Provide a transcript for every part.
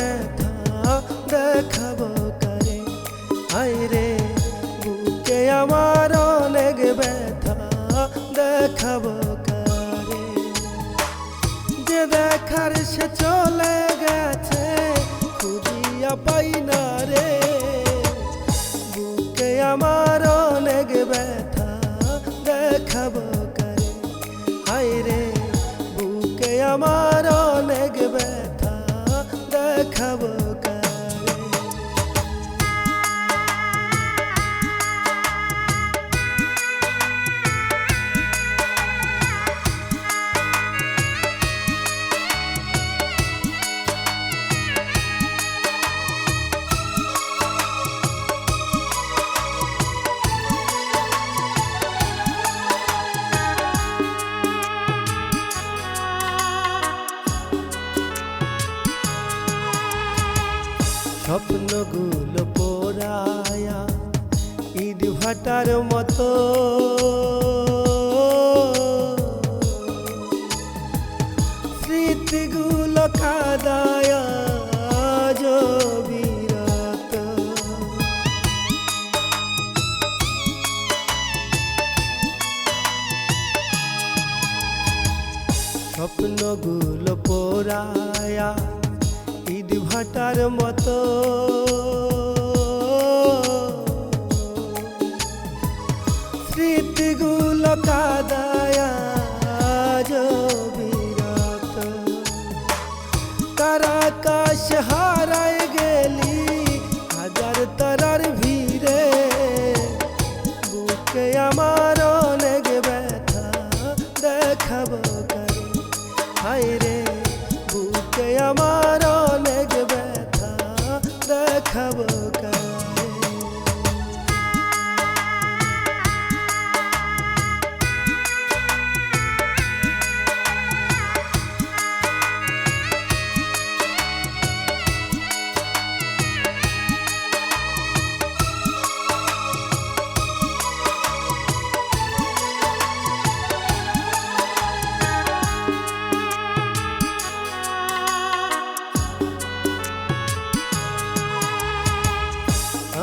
ব্যথা দেখাবো কারে। হায়রে বুকে আমার অনেক ব্যথা দেখাবো কারে। যে দেখার সে চলে গেছে খুঁজিয়া পাই না রে। বুকে আমার অনেক ব্যথা দেখাবো কারে। হায়রে বুকে আমার অনেক ব্যথা দেখাবো কারে। স্বপ্নগুলো পোড়ায়া ইট ভাটার মতো, স্মৃতিগুলো কাদায়া বিরত। স্বপ্নগুলো পোড়ায়া ইট ভাটার মতো, স্মৃতিগুলো কাদায়া বিরত। তারা আকাশ হারায় গেলি হাজার তারার ভিড়ে। বুকে আমার অনেক ব্যথা দেখাবো কারে। হায়রে বুকে আমার অনেক ব্যথা দেখাবো কারে।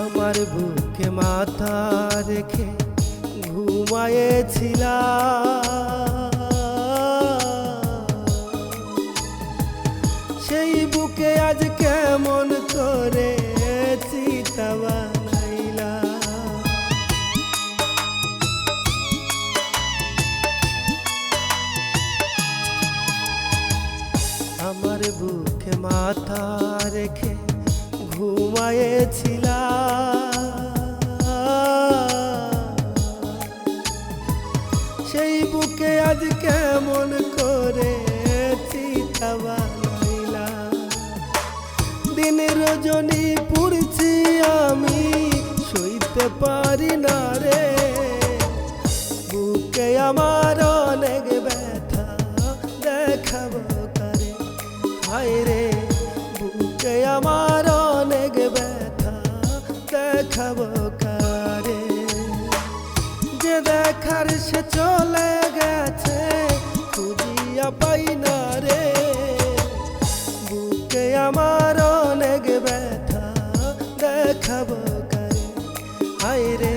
আমার বুকে মাথা রেখে ঘুমায়েছিলাম, সেই বুকে আজ কেমন করে চিতা বানাইলা। আমার বুকে মাথা রেখে ঘুমায়েছিলাম, সেই বুকে আজ কেমন করে চিতা বানাইলা। দিন রজনী পুড়ছি আমি সইতে পারি না রে। বুকে আমার অনেক ব্যথা দেখাবো কারে। হায়রে বুকে আমার অনেক ব্যথা দেখাবো কারে। যে দেখার সে চলে গেছে খুঁজিয়া পাই না রে। বুকে আমার অনেক ব্যথা দেখাবো কারে। হায়রে